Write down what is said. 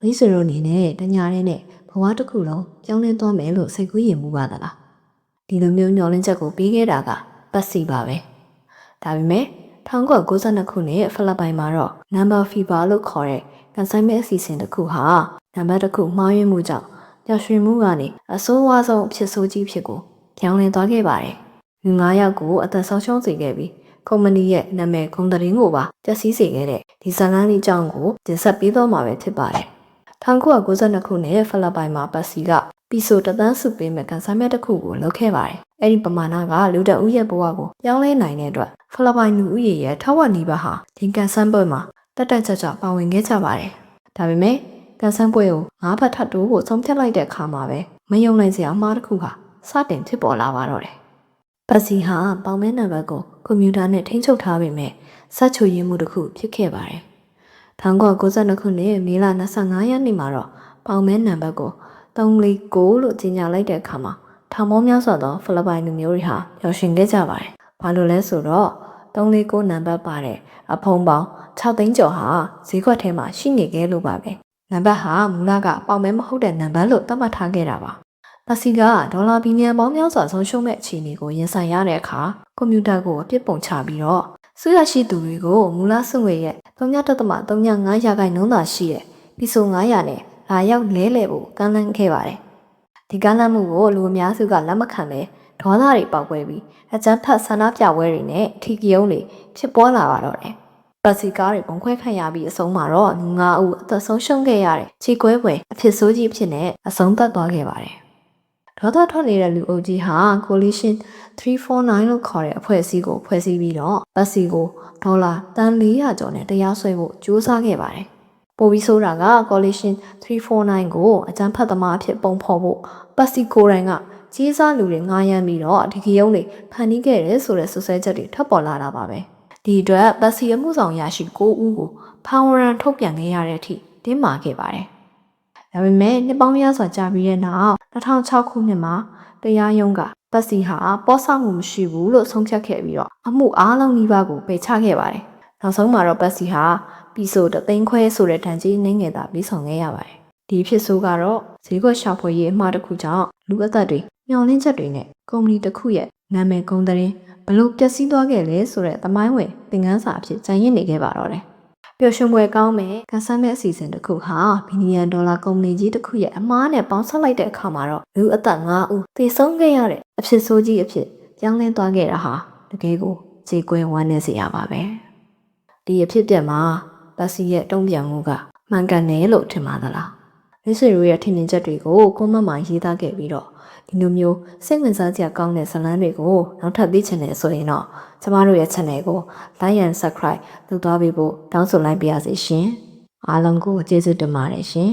မိတ်ဆွေတို့အနေနဲ့တညာရဲနဲ့ဘဝတစ်ခုလုံးပြောင်းလဲသွားမယ်လို့စိတ်ကူးရင်မှုပါသလားဒီလိုမျိုးညှော်လင့်ချက်ကိုပေးခဲ့တာကပတ်စီပါပဲဒါပေမဲ့1992ခုနှစ်ဖိလစ်ပိုင်မှာတော့ number fever လို့ခေါ်တဲ့ကန်ဆိုင်မဲ့အစီအစဉ်တစ်ခုဟာနံပါတ်တစ်ခုမှားယွင်းမှုကြောင့်ပျော်ရွှင်မှုကနေအဆိုးဝါးဆုံးအဖြစ်ဆိုးကြီးဖြစ်ကိုပြောင်းလဲသွားခဲ့ပါတယ်လူ9ယောက်ကိုအသက်ဆုံးရှုံးစေခဲ့ပြီးကုမ္ပဏီရဲ့နာမည်ဂုဏ်သတင်းကိုပါပျက်စီးစေခဲ့တဲ့ဒီဇာတ်လမ်းလေးအကြောင်းကိုတင်ဆက်ပေးတော့မှာပဲဖြစ်ပါတယ်1992ခုနှစ်ဖိလစ်ပိုင်မှာပတ်စီကပီဆိုတသန်းစုပေးမဲ့ကန်ဆိုင်မဲ့တစ်ခုကိုလုပ်ခဲ့ပါတယ်အဲ့ဒီပမာဏကလူတအုပ်ရဲ့ဘဝကိုပြောင်းလဲနိုင်တဲ့အတွက်ဖိလစ်ပိုင်လူဦးရေရဲ့ထက်ဝက်နီးပါးဟာဒီကန်ဆန်းပွဲမှာတက်တက်ကြွကြွပါဝင်ခဲ့ကြပါတယ်ဒါပေမဲ့ကန်ဆန်းပွဲကို9ဖက်ထပ်တိုးဖို့ဆုံးဖြတ်လိုက်တဲ့အခါမှာပဲမယုံနိုင်စရာအမှားတစ်ခုဟာစတင်ဖြစ်ပေါ်လာပါတော့တယ်ပတ်စီဟာပေါင်မဲနံပါတ်ကိုကွန်ပျူတာနဲ့ထိန်းချုပ်ထားပေမဲ့စက်ချိုရင်းမှုတစ်ခုဖြစ်ခဲ့ပါတယ်1992ခုနှစ်မေလ25ရက်နေ့မှာတော့ပေါင်မဲနံပါတ်ကို349လို့ကြေညာလိုက်တဲ့အခါမှာထောင်ပေါင်းများစွာသောဖိလစ်ပိုင်လူမျိုးတွေဟာပျော်ရွှင်ခဲ့ကြပါတယ်။ဘာလို့လဲဆိုတော့349နံပါတ်ပါတဲ့အဖုံပေါင်း6သိန်းကျော်ဟာဈေးကွက်ထဲမှာရှိနေခဲ့လို့ပါပဲ။နံပါတ်ဟာမူလကပေါင်မဲမဟုတ်တဲ့နံပါတ်လို့သတ်မှတ်ထားခဲ့တာပါ။ပတ်စီကဒေါ်လာဘီလီယံပေါင်းများစွာဆုံးရှုံးမဲ့အခြေအနေကိုရင်ဆိုင်ရတဲ့အခါကွန်ပျူတာကိုအပြစ်ပုံချပြီးတော့စုရရှိသူတွေကိုမူလစွငွေရဲ့3.35ရာခိုင်နှုန်းသာရှိတဲ့ပီဆို900နဲ့လာရောက်လဲလှယ်ဖို့ကမ်းလှမ်းခဲ့ပါတယ်။ဒီကမ်းလှမ်းမှုကိုလူအများစုကလက်မခံပဲဒေါသတွေပေါက်ပွဲပြီးအကြမ်းဖက်ဆန္ဒပြပွဲတွေနဲ့ထီကယုံတွေဖြစ်ပေါ်လာပါတော့တယ်။ပတ်စီကားတွေပုံခွဲခံရပြီးအဆုံးမှာတော့လူ9ဦးအသက်ဆုံးရှုံးခဲ့ရတဲ့ခြေကွဲပွဲအဖြစ်ဆိုးကြီးဖြစ်နေအဆုံးသတ်သွားခဲ့ပါတယ်။ဒေါသထွက်နေတဲ့လူအုပ်ကြီးဟာ Coalition 349လို့ခေါ်တဲ့အဖွဲ့အစည်းကိုဖွဲ့စည်းပြီးတော့ပတ်စီကိုဒေါ်လာတန်400ကျော်နဲ့တရားစွဲဖို့ကြိုးစားခဲ့ပါတယ်။ပိုပြီးဆိုတာက Coalition 349ကိုအကြမ်းဖက်သမားအဖြစ်ပုံဖော်ဖို့ပတ်စီကိုရိုင်းကကြီးစားလူတွေငားရမ်းပြီးတော့ဒီကယုံတွေဖန်တီးခဲ့တယ်ဆိုတဲ့ဆွဆွဲချက်တွေထပ်ပေါ်လာတာပါပဲ။ဒီအတွက်ပတ်စီအမှုဆောင်ရရှိ9ဦးကိုဖမ်းဝရမ်းထုတ်ပြန်ခဲ့ရတဲ့အထိတင်းမာခဲ့ပါတယ်။ဒါပေမဲ့နှစ်ပေါင်းများစွာကြာပြီးတဲ့နောက်2006ခုနှစ်မှာတရားရုံးကပတ်စီဟာပေါ်ဆမှုမရှိဘူးလို့ဆုံးဖြတ်ခဲ့ပြီးတော့အမှုအားလုံးနီးပါးကိုပယ်ချခဲ့ပါတယ်။နောက်ဆုံးမှာတော့ပတ်စီဟာပီဆို3သိန်းခွဲဆိုတဲ့တန်ကြီးနှင်းငယ်သာပြီးဆောင်ခဲ့ရပါတယ်။ဒီဖြစ်ဆိုးကတော့ဈေးကွက်ရှာဖွေရေးအမှားတစ်ခုကြောင့်လူအသက်တွေမျှော်လင့်ချက်တွေနဲ့ကုမ္ပဏီတစ်ခုရဲ့နာမည်ဂုဏ်သတင်းဘလို့ပျက်စီးသွားခဲ့လဲဆိုတဲ့သမိုင်းဝင်သင်ခန်းစာအဖြစ်ကျန်ရစ်နေခဲ့ပါတော့တယ်။ပျော်ရွှင်ပွဲကောင်းမဲ့ကန်ဆန်းမဲ့အစီအစဉ်တစ်ခုဟာဘီလီယံဒေါ်လာကုမ္ပဏီကြီးတစ်ခုရဲ့အမှားနဲ့ပေါင်းစပ်လိုက်တဲ့အခါမှာတော့လူအသက်9ဦးသေဆုံးခဲ့ရတဲ့အဖြစ်ဆိုးကြီးအဖြစ်ပြောင်းလဲသွားခဲ့တာဟာတကယ်ကိုကြေကွဲဝမ်းနည်းစရာပါပဲ။ဒီအဖြစ်ပြက်မှာပတ်စီရဲ့တုံ့ပြန်မှုကမှန်ကန်တယ်လို့ထင်ပါသလားမိတ်ဆွေတို့ရဲ့ထင်မြင်ချက်တွေကိုကွန်မန့်မှာရေးသားခဲ့ပြီးတော့ဒီလိုမျိုးစိတ်ဝင်စားစရာကောင်းတဲ့ဇာတ်လမ်းတွေကိုနောက်ထပ်သိချင်တယ်ဆိုရင်တော့ကျမတို့ရဲ့ channel ကို like and subscribe လုပ်သွားပေးဖို့တောင်းဆိုလိုက်ပါရစေရှင်အားလုံးကိုကျေးဇူးတင်ပါတယ်ရှင်